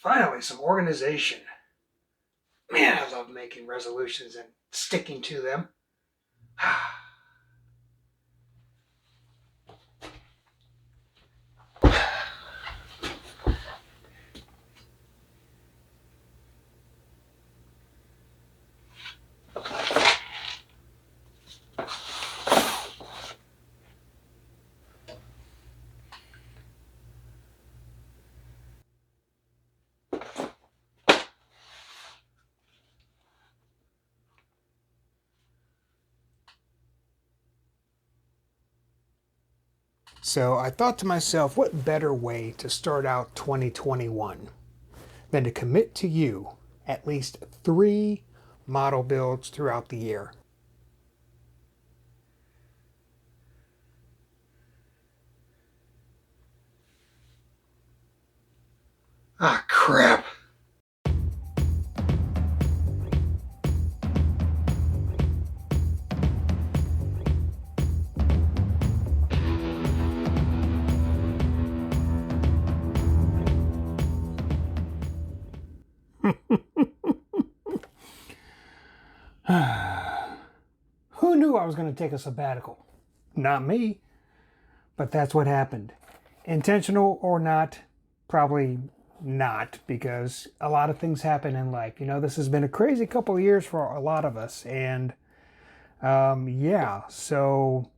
Finally, some organization. Man, I love making resolutions and sticking to them. So I thought to myself, what better way to start out 2021 than to commit to you at least 3 model builds throughout the year. Ah, crap. Who knew I was going to take a sabbatical? Not me, but that's what happened. Intentional or not, probably not, because a lot of things happen in life. You know, this has been a crazy couple of years for a lot of us, and yeah, so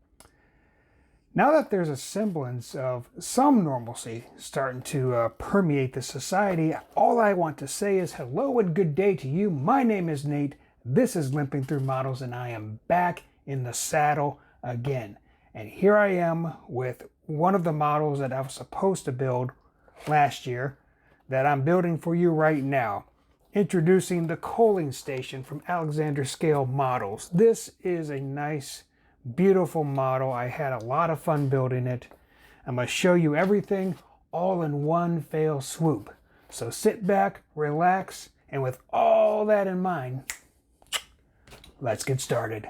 now that there's a semblance of some normalcy starting to permeate the society, all I want to say is hello and good day to you. My name is Nate. This is Limping Through Models, and I am back in the saddle again. And here I am with one of the models that I was supposed to build last year that I'm building for you right now. Introducing the coaling station from Alexander Scale Models. This is a nice, beautiful model. I had a lot of fun building it. I'm going to show you everything all in one fell swoop. So sit back, relax, and with all that in mind, let's get started.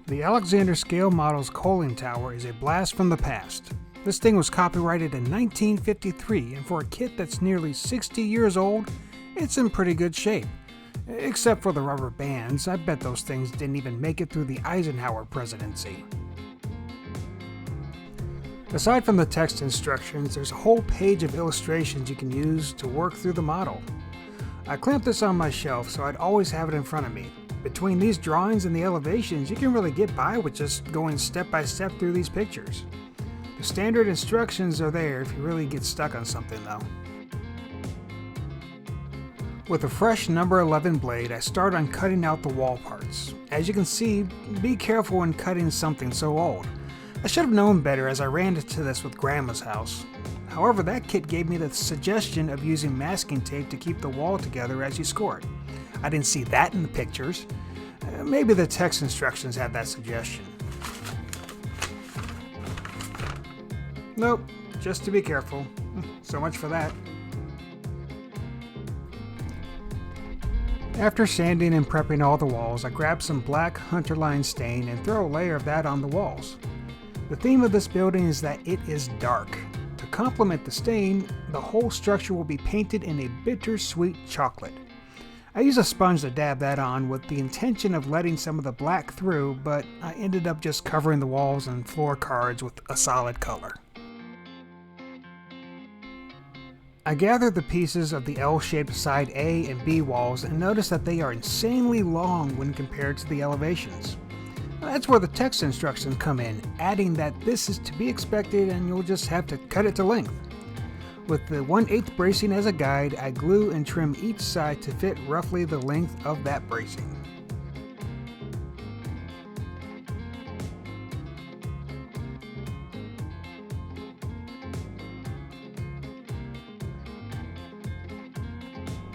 The Alexander Scale Models coaling tower is a blast from the past. This thing was copyrighted in 1953, and for a kit that's nearly 60 years old, it's in pretty good shape. Except for the rubber bands, I bet those things didn't even make it through the Eisenhower presidency. Aside from the text instructions, there's a whole page of illustrations you can use to work through the model. I clamped this on my shelf so I'd always have it in front of me. Between these drawings and the elevations, you can really get by with just going step by step through these pictures. The standard instructions are there if you really get stuck on something though. With a fresh number 11 blade, I start on cutting out the wall parts. As you can see, be careful when cutting something so old. I should have known better as I ran into this with Grandma's house. However, that kit gave me the suggestion of using masking tape to keep the wall together as you score it. I didn't see that in the pictures. Maybe the text instructions had that suggestion. Nope, just to be careful. So much for that. After sanding and prepping all the walls, I grab some black Hunterline stain and throw a layer of that on the walls. The theme of this building is that it is dark. To complement the stain, the whole structure will be painted in a bittersweet chocolate. I use a sponge to dab that on with the intention of letting some of the black through, but I ended up just covering the walls and floor cards with a solid color. I gather the pieces of the L-shaped side A and B walls and notice that they are insanely long when compared to the elevations. That's where the text instructions come in, adding that this is to be expected and you'll just have to cut it to length. With the 1/8 bracing as a guide, I glue and trim each side to fit roughly the length of that bracing.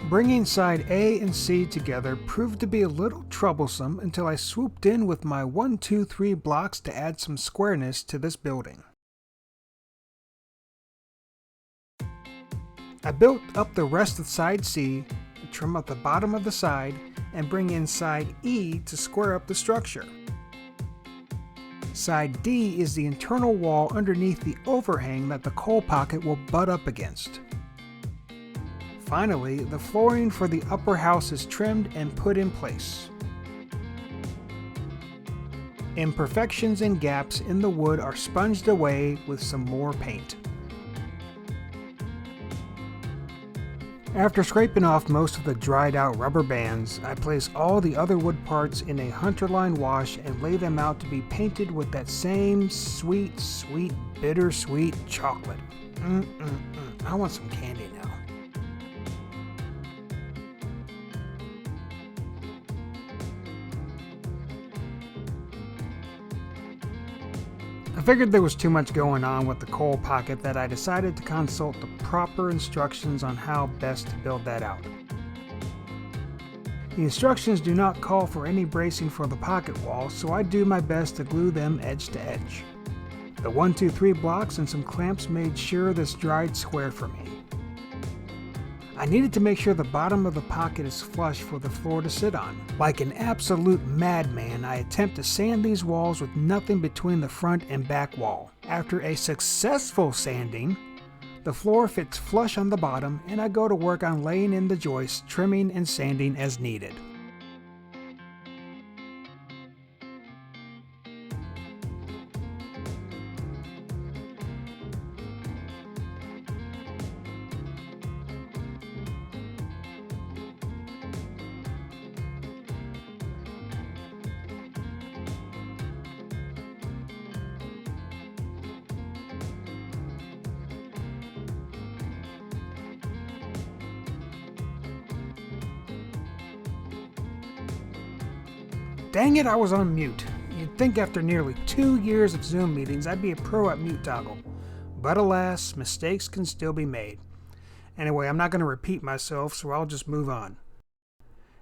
Bringing side A and C together proved to be a little troublesome until I swooped in with my 1, 2, 3 blocks to add some squareness to this building. I built up the rest of side C, trim up the bottom of the side, and bring in side E to square up the structure. Side D is the internal wall underneath the overhang that the coal pocket will butt up against. Finally, the flooring for the upper house is trimmed and put in place. Imperfections and gaps in the wood are sponged away with some more paint. After scraping off most of the dried out rubber bands, I place all the other wood parts in a hunterline wash and lay them out to be painted with that same sweet, sweet, bittersweet chocolate. I want some candy now. I figured there was too much going on with the coal pocket that I decided to consult the proper instructions on how best to build that out. The instructions do not call for any bracing for the pocket wall, so I do my best to glue them edge to edge. The 1, 2, 3 blocks and some clamps made sure this dried square for me. I needed to make sure the bottom of the pocket is flush for the floor to sit on. Like an absolute madman, I attempt to sand these walls with nothing between the front and back wall. After a successful sanding, the floor fits flush on the bottom, and I go to work on laying in the joists, trimming and sanding as needed. Dang it, I was on mute. You'd think after nearly 2 years of Zoom meetings I'd be a pro at mute toggle. But alas, mistakes can still be made. Anyway, I'm not going to repeat myself, so I'll just move on.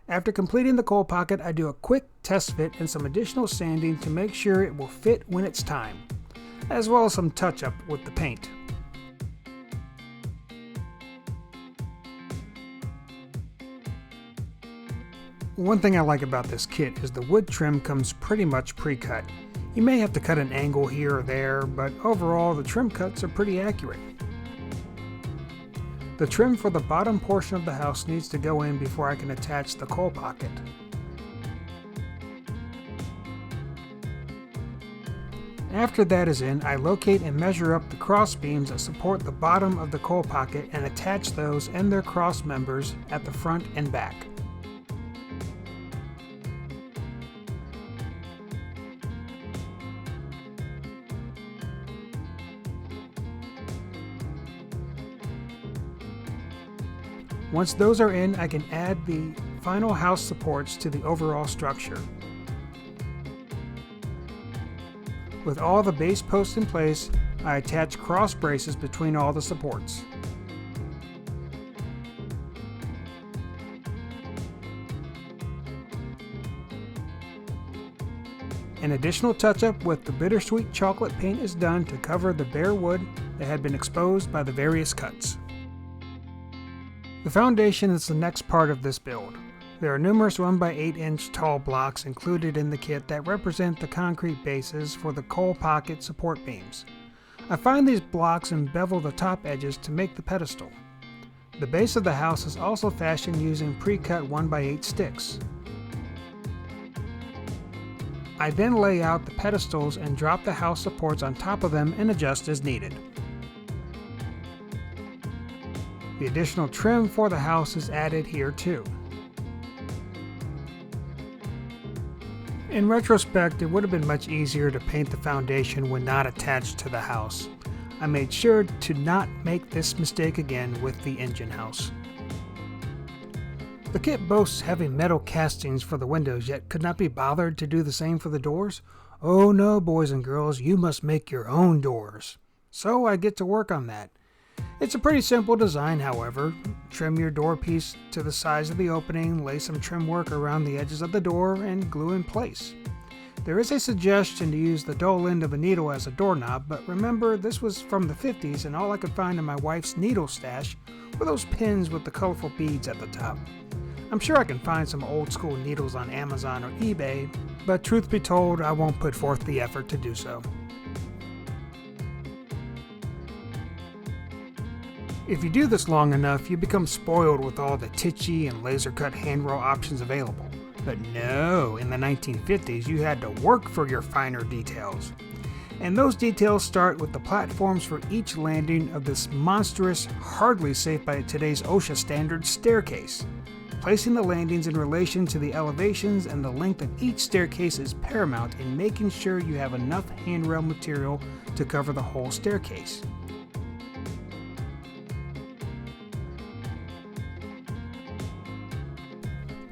After completing the coal pocket, I do a quick test fit and some additional sanding to make sure it will fit when it's time, as well as some touch-up with the paint. One thing I like about this kit is the wood trim comes pretty much pre-cut. You may have to cut an angle here or there, but overall the trim cuts are pretty accurate. The trim for the bottom portion of the house needs to go in before I can attach the coal pocket. After that is in, I locate and measure up the cross beams that support the bottom of the coal pocket and attach those and their cross members at the front and back. Once those are in, I can add the final house supports to the overall structure. With all the base posts in place, I attach cross braces between all the supports. An additional touch-up with the bittersweet chocolate paint is done to cover the bare wood that had been exposed by the various cuts. The foundation is the next part of this build. There are numerous 1x8 inch tall blocks included in the kit that represent the concrete bases for the coal pocket support beams. I find these blocks and bevel the top edges to make the pedestal. The base of the house is also fashioned using pre-cut 1x8 sticks. I then lay out the pedestals and drop the house supports on top of them and adjust as needed. The additional trim for the house is added here too. In retrospect, it would have been much easier to paint the foundation when not attached to the house. I made sure to not make this mistake again with the engine house. The kit boasts heavy metal castings for the windows, yet could not be bothered to do the same for the doors. Oh no, boys and girls, you must make your own doors. So I get to work on that. It's a pretty simple design, however. Trim your door piece to the size of the opening, lay some trim work around the edges of the door, and glue in place. There is a suggestion to use the dull end of a needle as a doorknob, but remember this was from the 50s and all I could find in my wife's needle stash were those pins with the colorful beads at the top. I'm sure I can find some old school needles on Amazon or eBay, but truth be told, I won't put forth the effort to do so. If you do this long enough, you become spoiled with all the titchy and laser-cut handrail options available. But no, in the 1950s, you had to work for your finer details. And those details start with the platforms for each landing of this monstrous, hardly safe by today's OSHA standards, staircase. Placing the landings in relation to the elevations and the length of each staircase is paramount in making sure you have enough handrail material to cover the whole staircase.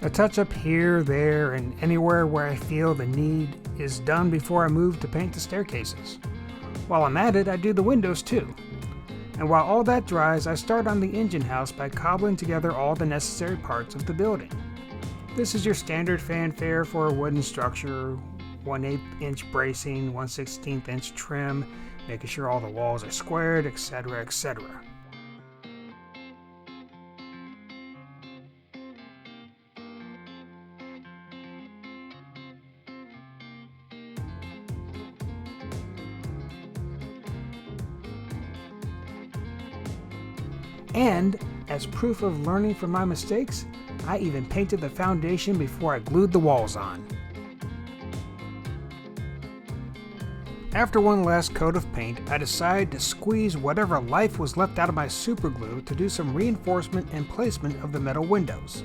A touch-up here, there, and anywhere where I feel the need is done before I move to paint the staircases. While I'm at it, I do the windows too. And while all that dries, I start on the engine house by cobbling together all the necessary parts of the building. This is your standard fanfare for a wooden structure: 1/8 inch bracing, 1/16 inch trim, making sure all the walls are squared, etc., etc. And, as proof of learning from my mistakes, I even painted the foundation before I glued the walls on. After one last coat of paint, I decided to squeeze whatever life was left out of my super glue to do some reinforcement and placement of the metal windows.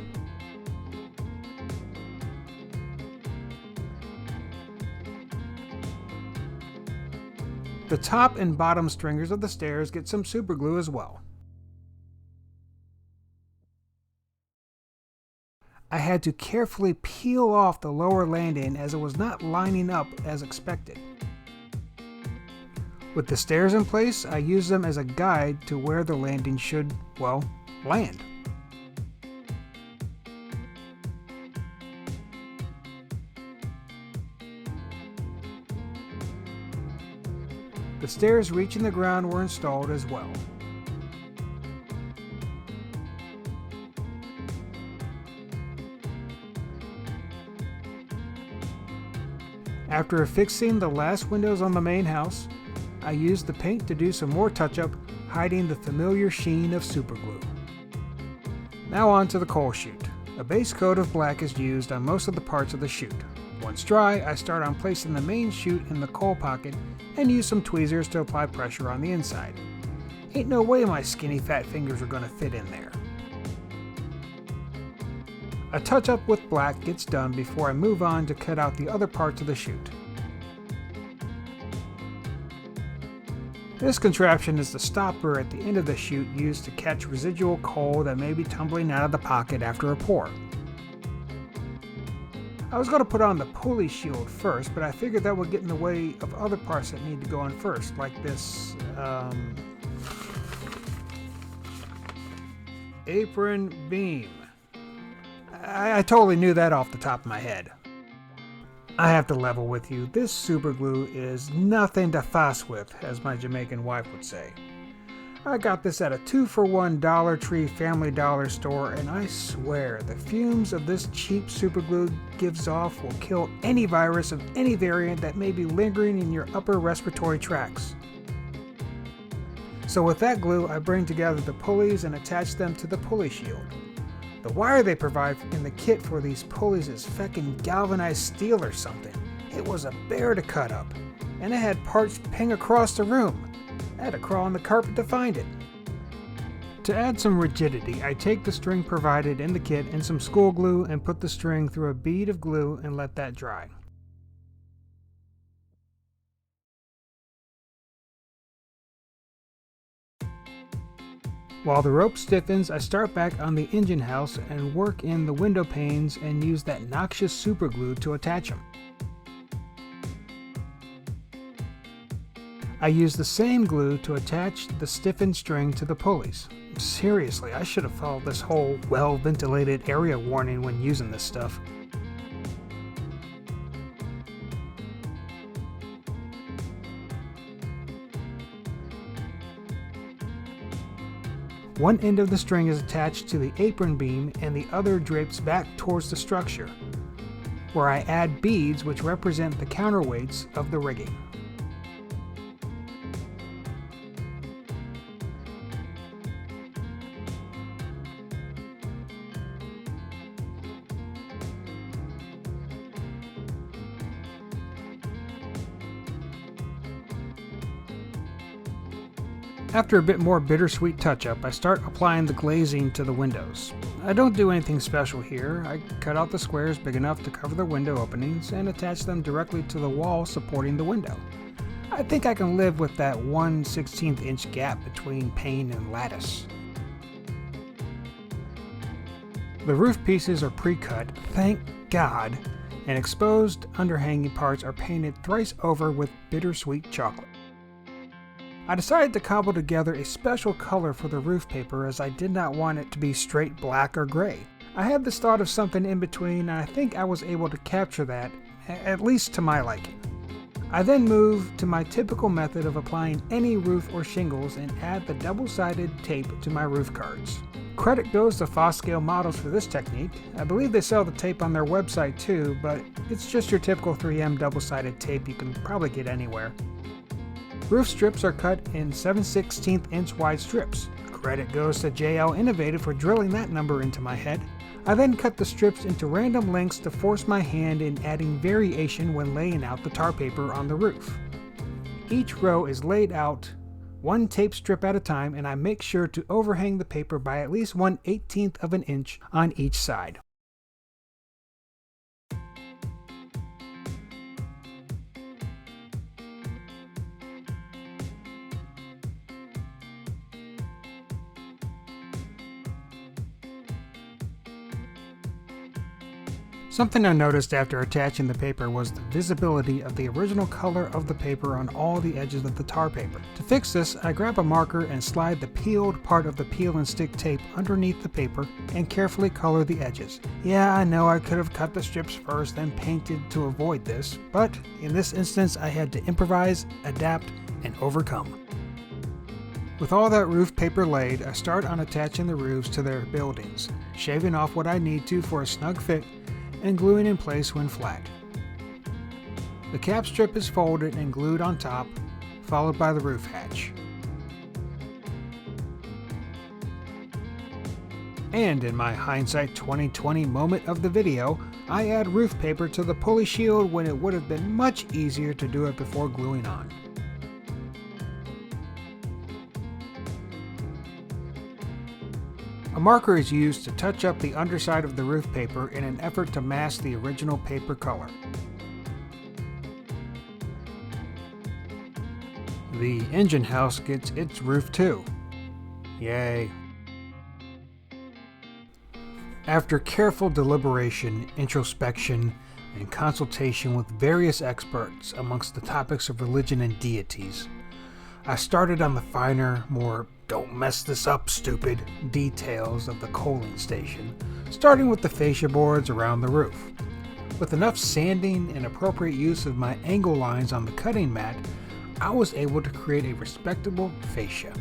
The top and bottom stringers of the stairs get some super glue as well. I had to carefully peel off the lower landing as it was not lining up as expected. With the stairs in place, I used them as a guide to where the landing should, well, land. The stairs reaching the ground were installed as well. After affixing the last windows on the main house, I used the paint to do some more touch-up, hiding the familiar sheen of superglue. Now on to the coal chute. A base coat of black is used on most of the parts of the chute. Once dry, I start on placing the main chute in the coal pocket and use some tweezers to apply pressure on the inside. Ain't no way my skinny fat fingers are going to fit in there. A touch-up with black gets done before I move on to cut out the other parts of the chute. This contraption is the stopper at the end of the chute used to catch residual coal that may be tumbling out of the pocket after a pour. I was going to put on the pulley shield first, but I figured that would get in the way of other parts that need to go on first, like this apron beam. I totally knew that off the top of my head. I have to level with you, this super glue is nothing to fuss with, as my Jamaican wife would say. I got this at a 2-for-1 Dollar Tree Family Dollar store, and I swear the fumes of this cheap super glue gives off will kill any virus of any variant that may be lingering in your upper respiratory tracts. So with that glue, I bring together the pulleys and attach them to the pulley shield. The wire they provide in the kit for these pulleys is feckin' galvanized steel or something. It was a bear to cut up, and it had parts ping across the room. I had to crawl on the carpet to find it. To add some rigidity, I take the string provided in the kit and some school glue and put the string through a bead of glue and let that dry. While the rope stiffens, I start back on the engine house and work in the window panes and use that noxious super glue to attach them. I use the same glue to attach the stiffened string to the pulleys. Seriously, I should have followed this whole well-ventilated area warning when using this stuff. One end of the string is attached to the apron beam and the other drapes back towards the structure, where I add beads which represent the counterweights of the rigging. After a bit more bittersweet touch-up, I start applying the glazing to the windows. I don't do anything special here. I cut out the squares big enough to cover the window openings and attach them directly to the wall supporting the window. I think I can live with that 1/16 inch gap between pane and lattice. The roof pieces are pre-cut, thank God, and exposed underhanging parts are painted thrice over with bittersweet chocolate. I decided to cobble together a special color for the roof paper as I did not want it to be straight black or gray. I had this thought of something in between, and I think I was able to capture that, at least to my liking. I then moved to my typical method of applying any roof or shingles and add the double-sided tape to my roof cards. Credit goes to Foscale Models for this technique. I believe they sell the tape on their website too, but it's just your typical 3M double-sided tape you can probably get anywhere. Roof strips are cut in 7/16 inch wide strips. Credit goes to JL Innovative for drilling that number into my head. I then cut the strips into random lengths to force my hand in adding variation when laying out the tar paper on the roof. Each row is laid out one tape strip at a time, and I make sure to overhang the paper by at least 1/18 of an inch on each side. Something I noticed after attaching the paper was the visibility of the original color of the paper on all the edges of the tar paper. To fix this, I grab a marker and slide the peeled part of the peel and stick tape underneath the paper and carefully color the edges. Yeah, I know I could have cut the strips first then painted to avoid this, but in this instance I had to improvise, adapt, and overcome. With all that roof paper laid, I start on attaching the roofs to their buildings, shaving off what I need to for a snug fit, and gluing in place when flat. The cap strip is folded and glued on top, followed by the roof hatch. And in my hindsight 2020 moment of the video, I add roof paper to the pulley shield when it would have been much easier to do it before gluing on. A marker is used to touch up the underside of the roof paper in an effort to mask the original paper color. The engine house gets its roof too. Yay. After careful deliberation, introspection, and consultation with various experts amongst the topics of religion and deities, I started on the finer, more "don't mess this up, stupid" details of the coaling station, starting with the fascia boards around the roof. With enough sanding and appropriate use of my angle lines on the cutting mat, I was able to create a respectable fascia.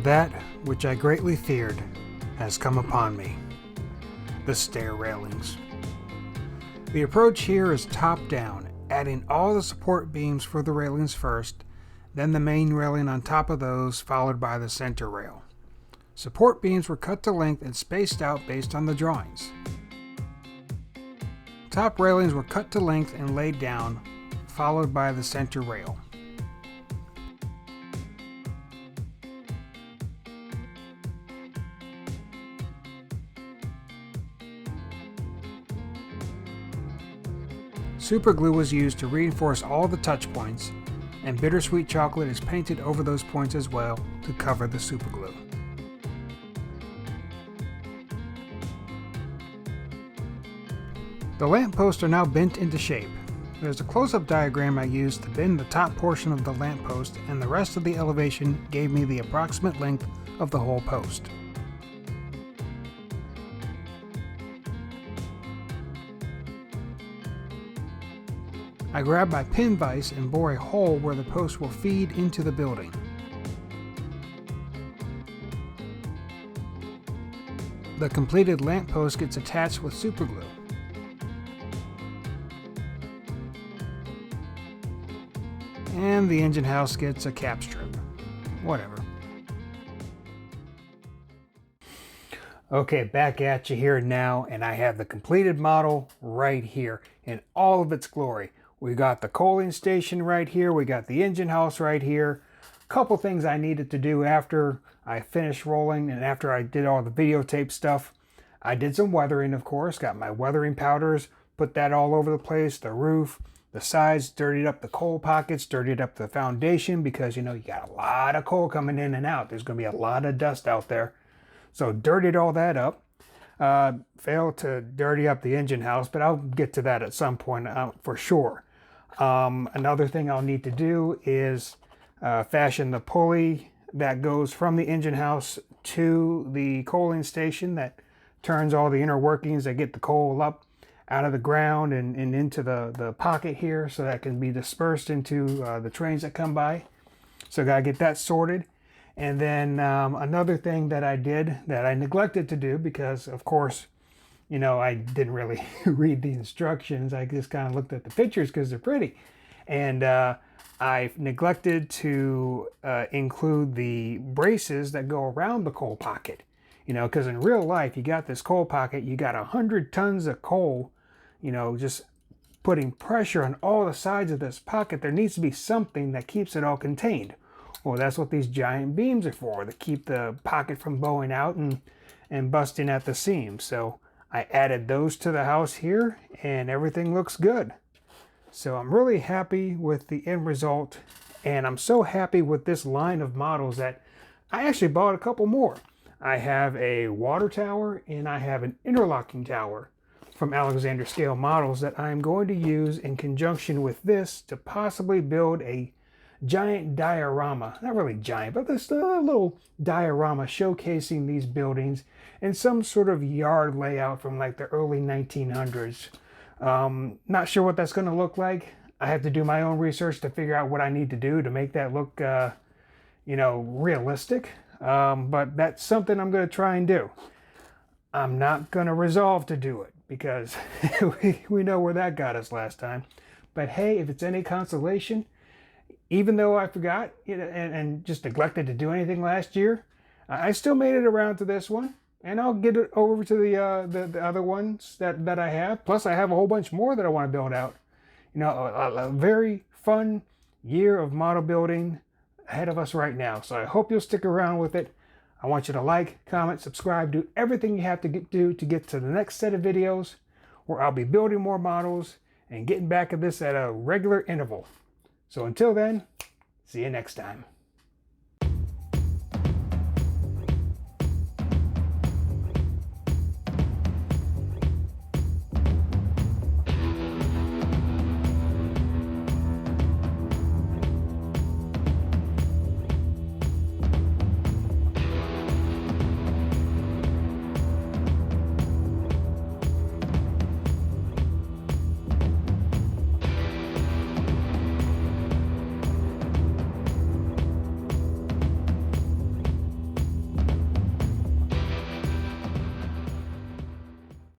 That which I greatly feared has come upon me. The stair railings. The approach here is top down, adding all the support beams for the railings first, then the main railing on top of those, followed by the center rail. Support beams were cut to length and spaced out based on the drawings. Top railings were cut to length and laid down, followed by the center rail. Super glue was used to reinforce all the touch points, and bittersweet chocolate is painted over those points as well to cover the super glue. The lampposts are now bent into shape. There's a close-up diagram I used to bend the top portion of the lamppost, and the rest of the elevation gave me the approximate length of the whole post. I grab my pin vise and bore a hole where the post will feed into the building. The completed lamppost gets attached with super glue. And the engine house gets a cap strip. Whatever. Okay, back at you here now, and I have the completed model right here in all of its glory. We got the coaling station right here, we got the engine house right here. Couple things I needed to do after I finished rolling and after I did all the videotape stuff. I did some weathering, of course, got my weathering powders, put that all over the place, the roof, the sides, dirtied up the coal pockets, dirtied up the foundation because, you know, you got a lot of coal coming in and out. There's going to be a lot of dust out there. So dirtied all that up. Failed to dirty up the engine house, but I'll get to that at some point for sure. Another thing I'll need to do is fashion the pulley that goes from the engine house to the coaling station that turns all the inner workings that get the coal up out of the ground and into the pocket here so that can be dispersed into the trains that come by. So I gotta get that sorted. And then another thing that I did that I neglected to do because, of course, you know, I didn't really read the instructions. I just kind of looked at the pictures because they're pretty. And I neglected to include the braces that go around the coal pocket. You know, because in real life, you got this coal pocket, you got 100 tons of coal, you know, just putting pressure on all the sides of this pocket. There needs to be something that keeps it all contained. Well, that's what these giant beams are for, to keep the pocket from bowing out and busting at the seams. So I added those to the house here, and everything looks good. So I'm really happy with the end result, and I'm so happy with this line of models that I actually bought a couple more. I have a water tower, and I have an interlocking tower from Alexander Scale Models that I'm going to use in conjunction with this to possibly build a giant diorama, not really giant, but this little diorama showcasing these buildings in some sort of yard layout from like the early 1900s. Not sure what that's going to look like. I have to do my own research to figure out what I need to do to make that look, you know, realistic. But that's something I'm going to try and do. I'm not going to resolve to do it because we know where that got us last time. But hey, if it's any consolation, even though I forgot and just neglected to do anything last year, I still made it around to this one, and I'll get it over to the other ones that I have. Plus, I have a whole bunch more that I want to build out. You know, a very fun year of model building ahead of us right now. So I hope you'll stick around with it. I want you to like, comment, subscribe, do everything you have to do to get to the next set of videos where I'll be building more models and getting back at this at a regular interval. So until then, see you next time.